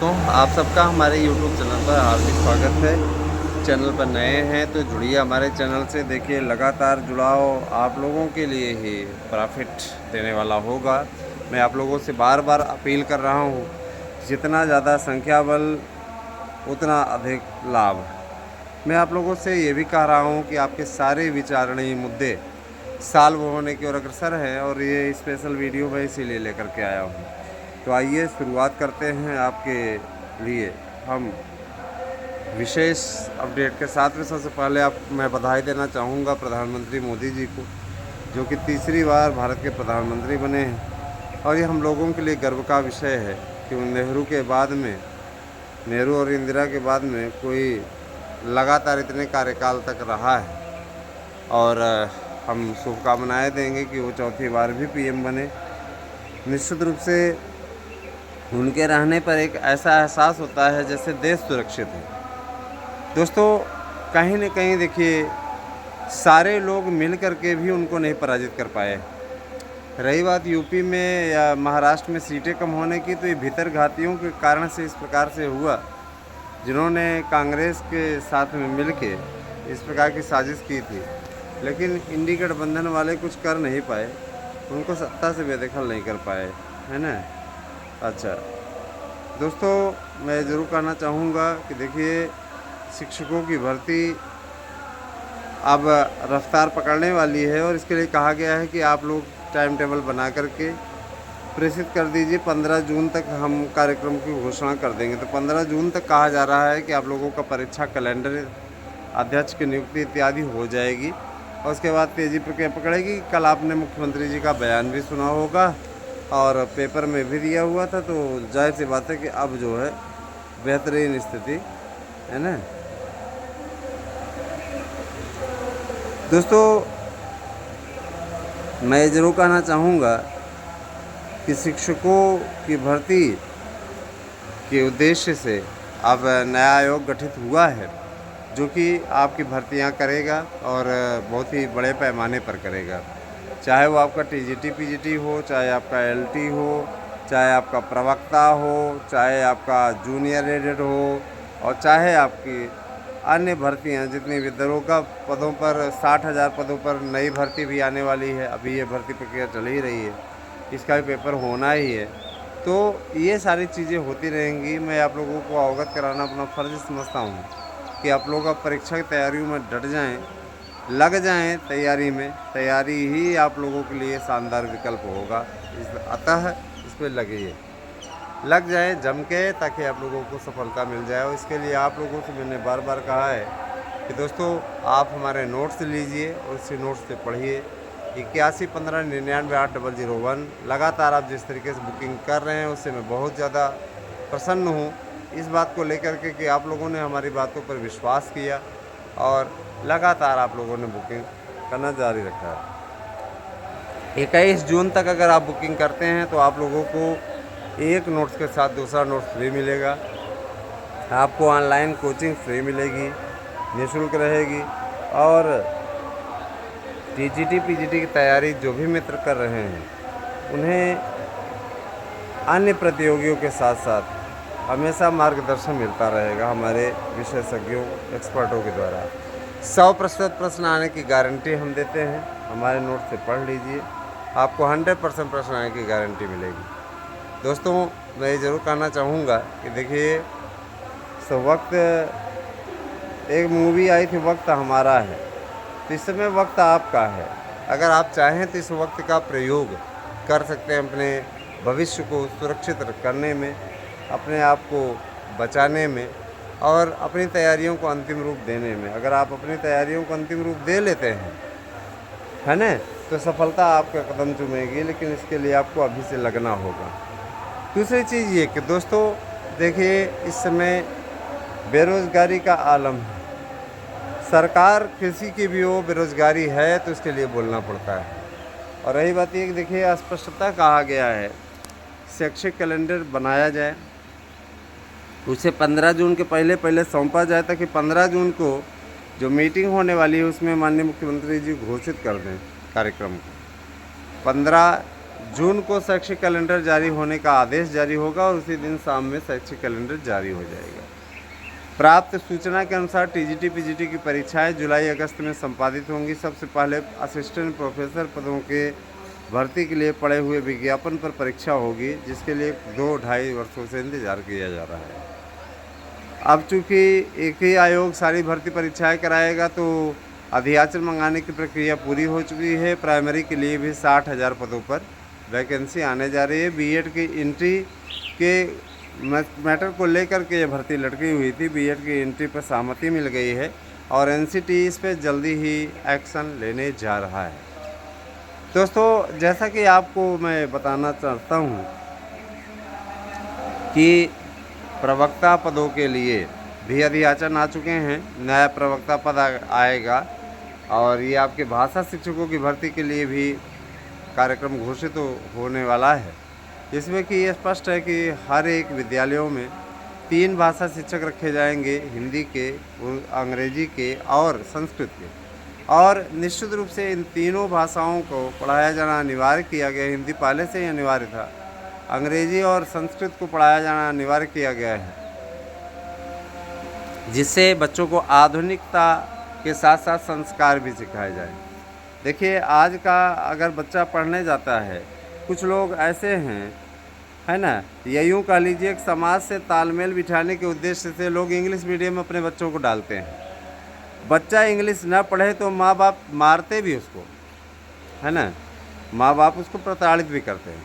दोस्तों, आप सबका हमारे YouTube चैनल पर हार्दिक स्वागत है। चैनल पर नए हैं तो जुड़िए हमारे चैनल से। देखिए, लगातार जुड़ाव आप लोगों के लिए ही प्रॉफिट देने वाला होगा। मैं आप लोगों से बार बार अपील कर रहा हूँ, जितना ज़्यादा संख्या बल उतना अधिक लाभ। मैं आप लोगों से ये भी कह रहा हूँ कि आपके सारे विचारणीय मुद्दे सॉल्व होने की ओर अग्रसर हैं, और ये स्पेशल वीडियो मैं इसीलिए लेकर के आया हूँ। तो आइए शुरुआत करते हैं आपके लिए हम विशेष अपडेट के साथ में। सबसे पहले मैं बधाई देना चाहूँगा प्रधानमंत्री मोदी जी को, जो कि तीसरी बार भारत के प्रधानमंत्री बने हैं। और ये हम लोगों के लिए गर्व का विषय है कि नेहरू और इंदिरा के बाद में कोई लगातार इतने कार्यकाल तक रहा है। और हम शुभकामनाएँ देंगे कि वो चौथी बार भी पीएम बने। निश्चित रूप से उनके रहने पर एक ऐसा एहसास होता है जैसे देश सुरक्षित है। दोस्तों, कहीं न कहीं देखिए, सारे लोग मिल कर के भी उनको नहीं पराजित कर पाए। रही बात यूपी में या महाराष्ट्र में सीटें कम होने की, तो ये भीतर घातियों के कारण से इस प्रकार से हुआ, जिन्होंने कांग्रेस के साथ में मिल के इस प्रकार की साजिश की थी। लेकिन इंडी गठबंधन वाले कुछ कर नहीं पाए, उनको सत्ता से बेदखल नहीं कर पाए, है ना। अच्छा दोस्तों, मैं ज़रूर कहना चाहूँगा कि देखिए, शिक्षकों की भर्ती अब रफ्तार पकड़ने वाली है, और इसके लिए कहा गया है कि आप लोग टाइम टेबल बना करके प्रेषित कर दीजिए। 15 जून तक हम कार्यक्रम की घोषणा कर देंगे। तो 15 जून तक कहा जा रहा है कि आप लोगों का परीक्षा कैलेंडर, अध्यक्ष की नियुक्ति इत्यादि हो जाएगी, और उसके बाद तेज़ी प्रक्रिया पकड़ेगी। कल आपने मुख्यमंत्री जी का बयान भी सुना होगा और पेपर में भी दिया हुआ था, तो जाहिर सी बात है कि अब जो है बेहतरीन स्थिति है ना। दोस्तों, मैं ज़रूर कहना चाहूँगा कि शिक्षकों की भर्ती के उद्देश्य से अब नया आयोग गठित हुआ है, जो कि आपकी भर्तियां करेगा और बहुत ही बड़े पैमाने पर करेगा। चाहे वो आपका टीजीटी पीजीटी हो, चाहे आपका एलटी हो, चाहे आपका प्रवक्ता हो, चाहे आपका जूनियर एडेड हो, और चाहे आपकी अन्य भर्तियां जितनी भी दरोगा पदों पर 60,000 पदों पर नई भर्ती भी आने वाली है। अभी ये भर्ती प्रक्रिया चल ही रही है, इसका भी पेपर होना ही है। तो ये सारी चीज़ें होती रहेंगी। मैं आप लोगों को अवगत कराना अपना फ़र्ज़ समझता हूँ कि आप लोग अब परीक्षा की तैयारियों में डट जाएं, लग जाएं तैयारी में। तैयारी ही आप लोगों के लिए शानदार विकल्प होगा। अतः इस पर लग जाएं जम के, ताकि आप लोगों को सफलता मिल जाए। और इसके लिए आप लोगों से मैंने बार बार कहा है कि दोस्तों, आप हमारे नोट्स लीजिए और उसी नोट्स से पढ़िए। 8115998001 लगातार आप जिस तरीके से बुकिंग कर रहे हैं, उससे मैं बहुत ज़्यादा प्रसन्न हूँ। इस बात को लेकर के कि आप लोगों ने हमारी बातों पर विश्वास किया और लगातार आप लोगों ने बुकिंग करना जारी रखा है। 21 जून तक अगर आप बुकिंग करते हैं तो आप लोगों को एक नोट्स के साथ दूसरा नोट्स फ्री मिलेगा। आपको ऑनलाइन कोचिंग फ्री मिलेगी, निःशुल्क रहेगी। और टीजीटी पीजीटी की तैयारी जो भी मित्र कर रहे हैं, उन्हें अन्य प्रतियोगियों के साथ साथ हमेशा मार्गदर्शन मिलता रहेगा हमारे विशेषज्ञों, एक्सपर्टों के द्वारा। 100% प्रश्न आने की गारंटी हम देते हैं। हमारे नोट से पढ़ लीजिए, आपको 100% प्रश्न आने की गारंटी मिलेगी। दोस्तों, मैं ये ज़रूर कहना चाहूँगा कि देखिए, वक्त, एक मूवी आई थी वक्त हमारा है, तो इस समय वक्त आपका है। अगर आप चाहें तो इस वक्त का प्रयोग कर सकते हैं अपने भविष्य को सुरक्षित करने में, अपने आप को बचाने में, और अपनी तैयारियों को अंतिम रूप देने में। अगर आप अपनी तैयारियों को अंतिम रूप दे लेते हैं, है ना, तो सफलता आपका कदम चूमेगी। लेकिन इसके लिए आपको अभी से लगना होगा। दूसरी चीज़ ये कि दोस्तों, देखिए, इस समय बेरोज़गारी का आलम है। सरकार किसी की भी हो, बेरोज़गारी है तो इसके लिए बोलना पड़ता है। और रही बात ये कि देखिए, स्पष्टता कहा गया है शैक्षिक कैलेंडर बनाया जाए, उसे 15 जून के पहले सौंपा जाए, ताकि 15 जून को जो मीटिंग होने वाली है उसमें माननीय मुख्यमंत्री जी घोषित कर दें कार्यक्रम को। 15 जून को शैक्षिक कैलेंडर जारी होने का आदेश जारी होगा और उसी दिन शाम में शैक्षिक कैलेंडर जारी हो जाएगा। प्राप्त सूचना के अनुसार टीजीटी पीजीटी की परीक्षाएं जुलाई अगस्त में संपादित होंगी। सबसे पहले असिस्टेंट प्रोफेसर पदों के भर्ती के लिए पड़े हुए विज्ञापन पर परीक्षा होगी, जिसके लिए 2-2.5 वर्षों से इंतजार किया जा रहा है। अब चूँकि एक ही आयोग सारी भर्ती परीक्षाएं कराएगा तो अधियाचन मंगाने की प्रक्रिया पूरी हो चुकी है। प्राइमरी के लिए भी 60,000 पदों पर वैकेंसी आने जा रही है। बीएड की एंट्री के मैटर को लेकर के ये भर्ती लटकी हुई थी। बीएड की एंट्री पर सहमति मिल गई है और एनसीटी इस पर जल्दी ही एक्शन लेने जा रहा है। दोस्तों, जैसा कि आपको मैं बताना चाहता हूँ कि प्रवक्ता पदों के लिए भी अधियाचन आ चुके हैं। नया प्रवक्ता पद आएगा और ये आपके भाषा शिक्षकों की भर्ती के लिए भी कार्यक्रम घोषित होने वाला है। इसमें कि ये स्पष्ट है कि हर एक विद्यालयों में 3 भाषा शिक्षक रखे जाएंगे, हिंदी के, अंग्रेजी के और संस्कृत के। और निश्चित रूप से इन तीनों भाषाओं को पढ़ाया जाना अनिवार्य किया गया। हिंदी पहले से ही अनिवार्य था, अंग्रेजी और संस्कृत को पढ़ाया जाना अनिवार्य किया गया है, जिससे बच्चों को आधुनिकता के साथ साथ संस्कार भी सिखाए जाएं। देखिए, आज का अगर बच्चा पढ़ने जाता है, कुछ लोग ऐसे हैं, है ना, या यूँ कह लीजिए एक समाज से तालमेल बिठाने के उद्देश्य से लोग इंग्लिश मीडियम में अपने बच्चों को डालते हैं। बच्चा इंग्लिश ना पढ़े तो माँ बाप मारते भी उसको, है ना, माँ बाप उसको प्रताड़ित भी करते हैं।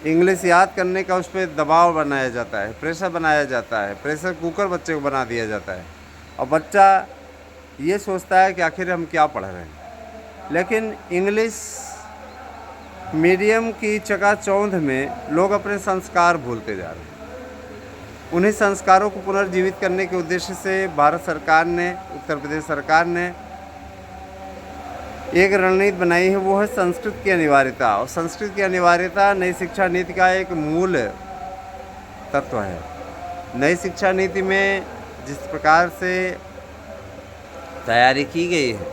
इंग्लिश याद करने का उस पर दबाव बनाया जाता है, प्रेशर बनाया जाता है, प्रेशर कुकर बच्चे को बना दिया जाता है और बच्चा ये सोचता है कि आखिर हम क्या पढ़ रहे हैं। लेकिन इंग्लिश मीडियम की चकाचौंध में लोग अपने संस्कार भूलते जा रहे हैं। उन्हीं संस्कारों को पुनर्जीवित करने के उद्देश्य से भारत सरकार ने, उत्तर प्रदेश सरकार ने एक रणनीति बनाई है, वो है संस्कृत की अनिवार्यता। और संस्कृत की अनिवार्यता नई शिक्षा नीति का एक मूल तत्व है। नई शिक्षा नीति में जिस प्रकार से तैयारी की गई है,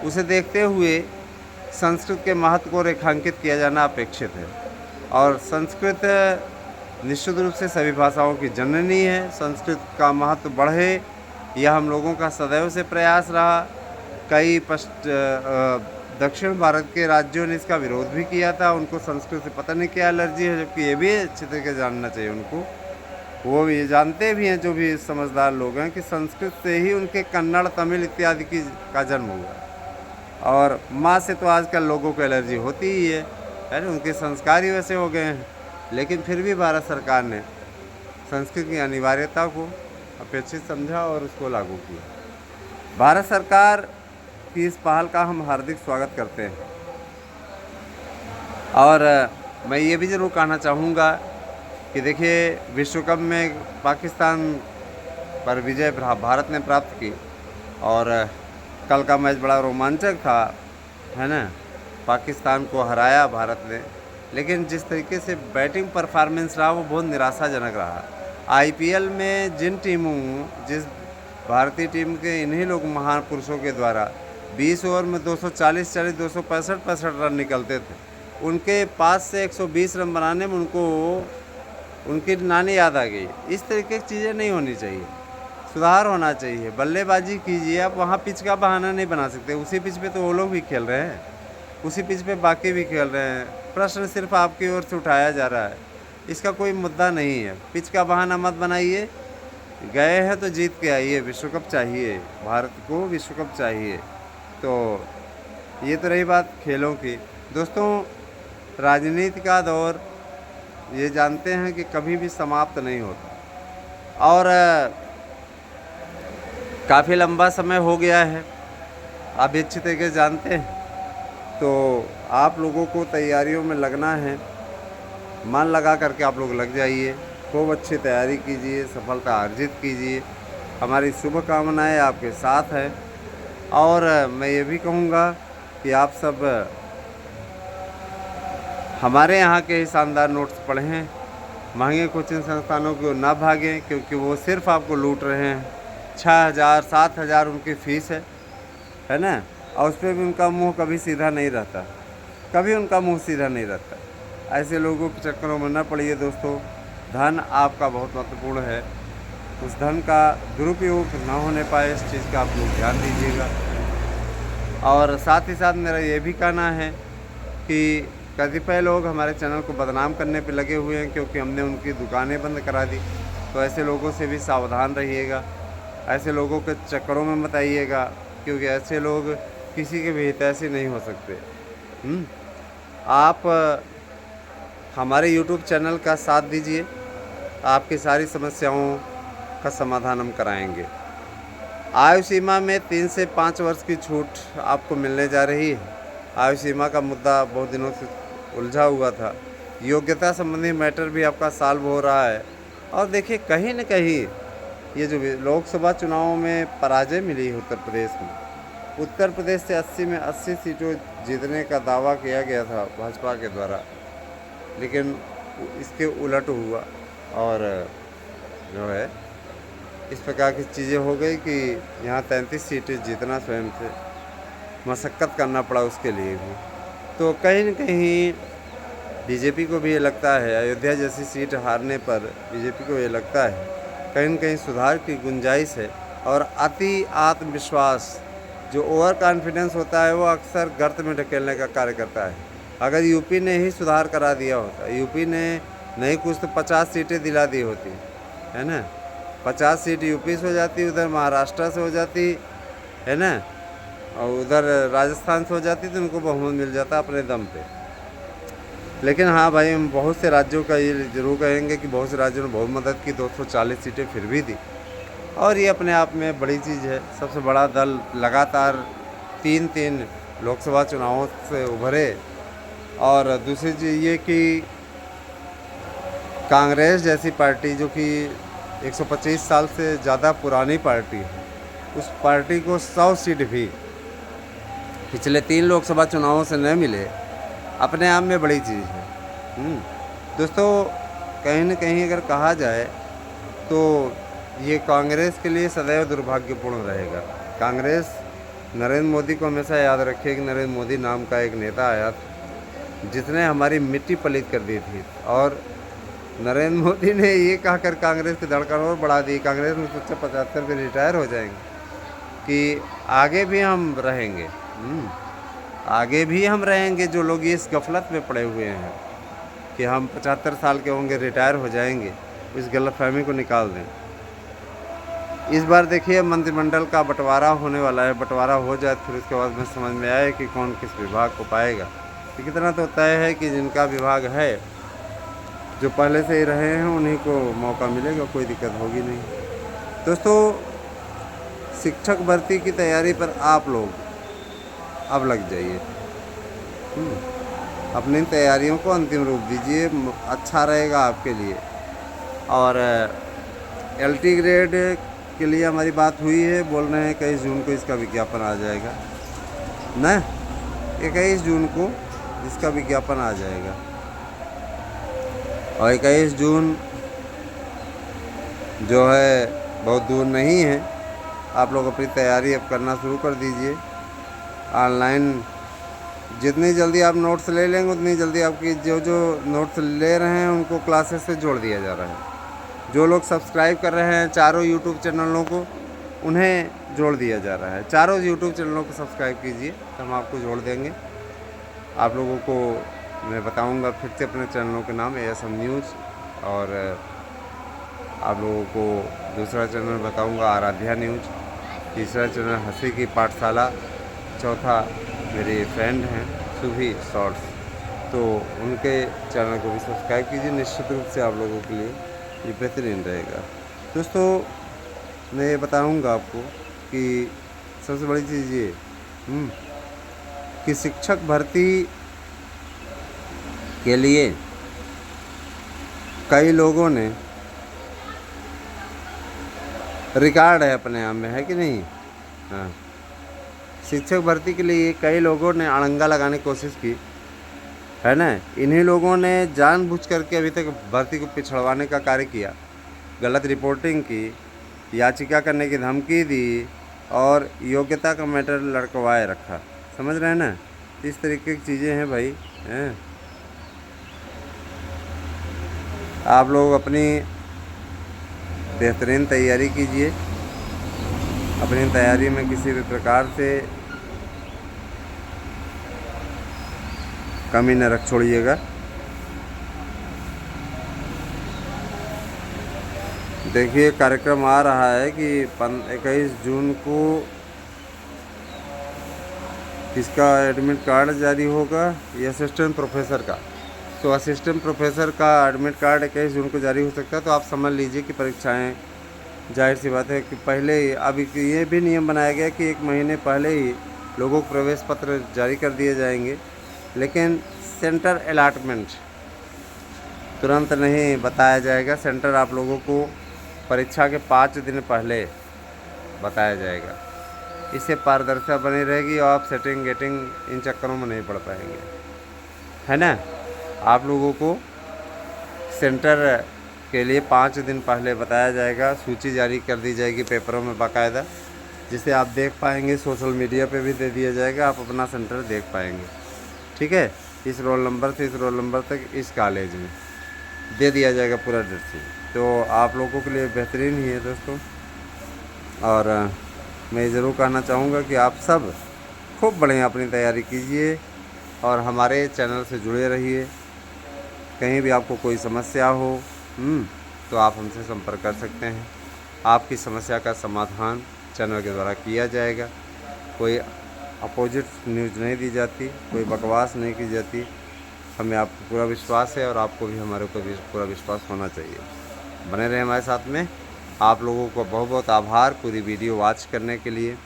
उसे देखते हुए संस्कृत के महत्व को रेखांकित किया जाना अपेक्षित है। और संस्कृत निश्चित रूप से सभी भाषाओं की जननी है। संस्कृत का महत्व बढ़े, यह हम लोगों का सदैव से प्रयास रहा। कई दक्षिण भारत के राज्यों ने इसका विरोध भी किया था। उनको संस्कृत से पता नहीं क्या एलर्जी है, जबकि ये भी अच्छे तरीके जानना चाहिए उनको। वो ये जानते भी हैं, जो भी समझदार लोग हैं, कि संस्कृत से ही उनके कन्नड़, तमिल इत्यादि का जन्म हुआ। और माँ से तो आजकल लोगों को एलर्जी होती ही है ना, उनके संस्कार ही वैसे हो गए हैं। लेकिन फिर भी भारत सरकार ने संस्कृत की अनिवार्यता को अपेक्षित समझा और उसको लागू किया। भारत सरकार की इस पहल का हम हार्दिक स्वागत करते हैं। और मैं ये भी ज़रूर कहना चाहूँगा कि देखिए, विश्व कप में पाकिस्तान पर विजय भारत ने प्राप्त की और कल का मैच बड़ा रोमांचक था, है ना। पाकिस्तान को हराया भारत ने, लेकिन जिस तरीके से बैटिंग परफॉर्मेंस रहा वो बहुत निराशाजनक रहा। आईपीएल में जिस भारतीय टीम के इन्हीं लोग महान पुरुषों के द्वारा 20 ओवर में 240 265 रन निकलते थे, उनके पास से 120 रन बनाने में उनकी नानी याद आ गई। इस तरीके की चीज़ें नहीं होनी चाहिए, सुधार होना चाहिए। बल्लेबाजी कीजिए, आप वहाँ पिच का बहाना नहीं बना सकते। उसी पिच पे तो वो लोग भी खेल रहे हैं, उसी पिच पे बाकी भी खेल रहे हैं। प्रश्न सिर्फ आपकी ओर से उठाया जा रहा है, इसका कोई मुद्दा नहीं है। पिच का बहाना मत बनाइए, गए हैं तो जीत के आइए। विश्व कप चाहिए, भारत को विश्व कप चाहिए। तो ये तो रही बात खेलों की। दोस्तों, राजनीति का दौर ये जानते हैं कि कभी भी समाप्त नहीं होता और काफ़ी लंबा समय हो गया है, आप अच्छी तरीके से जानते हैं। तो आप लोगों को तैयारियों में लगना है, मन लगा करके आप लोग लग जाइए, खूब अच्छी तैयारी कीजिए, सफलता अर्जित कीजिए। हमारी शुभकामनाएं आपके साथ है। और मैं ये भी कहूँगा कि आप सब हमारे यहाँ के शानदार नोट्स पढ़ें, महंगे कोचिंग संस्थानों को ना भागें, क्योंकि वो सिर्फ आपको लूट रहे हैं। 6,000 7,000 उनकी फ़ीस है ना, और उस पर भी उनका मुंह कभी सीधा नहीं रहता। कभी उनका मुंह सीधा नहीं रहता। ऐसे लोगों के चक्करों में न पड़िए दोस्तों। धन आपका बहुत महत्वपूर्ण है, उस धन का दुरुपयोग ना होने पाए इस चीज़ का आप लोग ध्यान दीजिएगा। और साथ ही साथ मेरा ये भी कहना है कि कतिपय लोग हमारे चैनल को बदनाम करने पे लगे हुए हैं क्योंकि हमने उनकी दुकानें बंद करा दी। तो ऐसे लोगों से भी सावधान रहिएगा, ऐसे लोगों के चक्करों में मत आइएगा, क्योंकि ऐसे लोग किसी के भी हितैषी नहीं हो सकते। आप हमारे YouTube चैनल का साथ दीजिए, आपकी सारी समस्याओं का समाधान हम कराएंगे। आयु सीमा में 3 से 5 वर्ष की छूट आपको मिलने जा रही है। आयु सीमा का मुद्दा बहुत दिनों से उलझा हुआ था। योग्यता संबंधी मैटर भी आपका सॉल्व हो रहा है। और देखिए, कहीं न कहीं ये जो लोकसभा चुनावों में पराजय मिली है उत्तर प्रदेश में, उत्तर प्रदेश से 80 में 80 सीटों जीतने का दावा किया गया था भाजपा के द्वारा, लेकिन इसके उलट हुआ और जो है इस प्रकार की चीज़ें हो गई कि यहाँ 33 सीटें जीतना स्वयं से मशक्क़त करना पड़ा उसके लिए भी। तो कहीं न कहीं बीजेपी को भी ये लगता है, अयोध्या जैसी सीट हारने पर बीजेपी को ये लगता है कहीं न कहीं सुधार की गुंजाइश है। और अति आत्मविश्वास, जो ओवर कॉन्फिडेंस होता है, वो अक्सर गर्त में ढकेलने का कार्य करता है। अगर यूपी ने ही सुधार करा दिया होता, यूपी ने नहीं कुछ तो 50 सीटें दिला दी होती, है ना, 50 सीट यूपी से हो जाती, उधर महाराष्ट्र से हो जाती, है ना, और उधर राजस्थान से हो जाती, तो उनको बहुमत मिल जाता अपने दम पे। लेकिन हाँ भाई, हम बहुत से राज्यों का ये ज़रूर कहेंगे कि बहुत से राज्यों ने बहुत मदद की, 240 सीटें फिर भी दी, और ये अपने आप में बड़ी चीज़ है। सबसे बड़ा दल लगातार 3 लोकसभा चुनावों से उभरे। और दूसरी चीज़ ये कि कांग्रेस जैसी पार्टी, जो कि 125 साल से ज़्यादा पुरानी पार्टी है, उस पार्टी को 100 सीट भी पिछले 3 लोकसभा चुनावों से न मिले, अपने आप में बड़ी चीज़ है। दोस्तों, कहीं न कहीं अगर कहा जाए तो ये कांग्रेस के लिए सदैव दुर्भाग्यपूर्ण रहेगा। कांग्रेस नरेंद्र मोदी को हमेशा याद रखिए कि नरेंद्र मोदी नाम का एक नेता आया जिसने हमारी मिट्टी पलीत कर दी थी, और नरेंद्र मोदी ने ये कहकर कांग्रेस की धड़कन और बढ़ा दी, कांग्रेस में 75 पे रिटायर हो जाएंगे, कि आगे भी हम रहेंगे। आगे भी हम रहेंगे। जो लोग इस गफलत में पड़े हुए हैं कि हम 75 साल के होंगे, रिटायर हो जाएंगे, इस गलतफहमी को निकाल दें। इस बार देखिए, मंत्रिमंडल का बंटवारा होने वाला है। बंटवारा हो जाए फिर उसके बाद में समझ में आए कि कौन किस विभाग को पाएगा। तो कितना तो तय है कि जिनका विभाग है, जो पहले से ही रहे हैं, उन्हीं को मौका मिलेगा, कोई दिक्कत होगी नहीं। दोस्तों, शिक्षक भर्ती की तैयारी पर आप लोग अब लग जाइए। अपनी तैयारियों को अंतिम रूप दीजिए, अच्छा रहेगा आपके लिए। और LT ग्रेड के लिए हमारी बात हुई है, बोल रहे हैं 21 जून को इसका विज्ञापन आ जाएगा ना, 21 जून को इसका विज्ञापन आ जाएगा। और 21 जून जो है बहुत दूर नहीं है। आप लोग अपनी तैयारी अब करना शुरू कर दीजिए। ऑनलाइन जितनी जल्दी आप नोट्स ले लेंगे, उतनी जल्दी आपकी जो नोट्स ले रहे हैं उनको क्लासेस से जोड़ दिया जा रहा है। जो लोग सब्सक्राइब कर रहे हैं चारों यूट्यूब चैनलों को, उन्हें जोड़ दिया जा रहा है। चारों यूट्यूब चैनलों को सब्सक्राइब कीजिए, तो हम आपको जोड़ देंगे। आप लोगों को मैं बताऊंगा फिर से अपने चैनलों के नाम, ASM न्यूज़, और आप लोगों को दूसरा चैनल बताऊंगा आराध्या न्यूज़, तीसरा चैनल हंसी की पाठशाला, चौथा मेरे फ्रेंड हैं सुभी शॉर्ट्स, तो उनके चैनल को भी सब्सक्राइब कीजिए। निश्चित रूप से आप लोगों के लिए ये बेहतरीन रहेगा। दोस्तों, मैं ये बताऊंगा आपको कि सबसे बड़ी चीज़ ये कि शिक्षक भर्ती के लिए कई लोगों ने रिकॉर्ड है अपने आप में, है कि नहीं? हाँ, शिक्षक भर्ती के लिए कई लोगों ने अड़ंगा लगाने की कोशिश की, है ना। इन्हीं लोगों ने जानबूझ करके अभी तक भर्ती को पिछड़वाने का कार्य किया, गलत रिपोर्टिंग की, याचिका करने की धमकी दी और योग्यता का मैटर लड़कवाए रखा। समझ रहे हैं ना। इस तरीके की चीज़ें हैं भाई हैं। आप लोग अपनी बेहतरीन तैयारी कीजिए, अपनी तैयारी में किसी भी प्रकार से कमी न रख छोड़िएगा। देखिए कार्यक्रम आ रहा है कि 21 जून को किसका एडमिट कार्ड जारी होगा, ये असिस्टेंट प्रोफेसर का। तो असिस्टेंट प्रोफेसर का एडमिट कार्ड 21 जून को जारी हो सकता है। तो आप समझ लीजिए कि परीक्षाएं, जाहिर सी बात है कि पहले ही, अभी ये भी नियम बनाया गया कि 1 महीने पहले ही लोगों को प्रवेश पत्र जारी कर दिए जाएंगे, लेकिन सेंटर अलॉटमेंट तुरंत नहीं बताया जाएगा। सेंटर आप लोगों को परीक्षा के 5 दिन पहले बताया जाएगा। इससे पारदर्शिता बनी रहेगी और आप सेटिंग गेटिंग इन चक्करों में नहीं पड़ पाएंगे, है ना। आप लोगों को सेंटर के लिए 5 दिन पहले बताया जाएगा, सूची जारी कर दी जाएगी पेपरों में बाकायदा, जिसे आप देख पाएंगे। सोशल मीडिया पे भी दे दिया जाएगा, आप अपना सेंटर देख पाएंगे। ठीक है, इस रोल नंबर से इस रोल नंबर तक इस कॉलेज में दे दिया जाएगा पूरा डिटेल। तो आप लोगों के लिए बेहतरीन ही है दोस्तों। और मैं ज़रूर कहना चाहूँगा कि आप सब खूब बढ़िया अपनी तैयारी कीजिए और हमारे चैनल से जुड़े रहिए। कहीं भी आपको कोई समस्या हो तो आप हमसे संपर्क कर सकते हैं। आपकी समस्या का समाधान चैनल के द्वारा किया जाएगा। कोई अपोजिट न्यूज़ नहीं दी जाती, कोई बकवास नहीं की जाती। हमें आप पर पूरा विश्वास है और आपको भी हमारे ऊपर पूरा विश्वास होना चाहिए। बने रहें हमारे साथ में। आप लोगों को बहुत बहुत आभार पूरी वीडियो वॉच करने के लिए।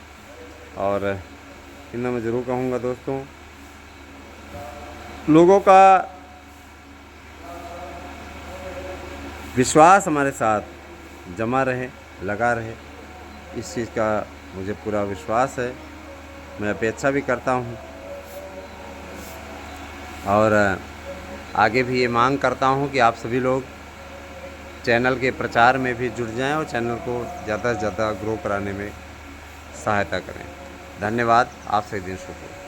और इतना मैं ज़रूर कहूँगा दोस्तों, लोगों का विश्वास हमारे साथ जमा रहे, लगा रहे, इस चीज़ का मुझे पूरा विश्वास है। मैं अपेक्षा भी करता हूँ और आगे भी ये मांग करता हूँ कि आप सभी लोग चैनल के प्रचार में भी जुड़ जाएं और चैनल को ज़्यादा से ज़्यादा ग्रो कराने में सहायता करें। धन्यवाद। आपसे दिन शुभ हो।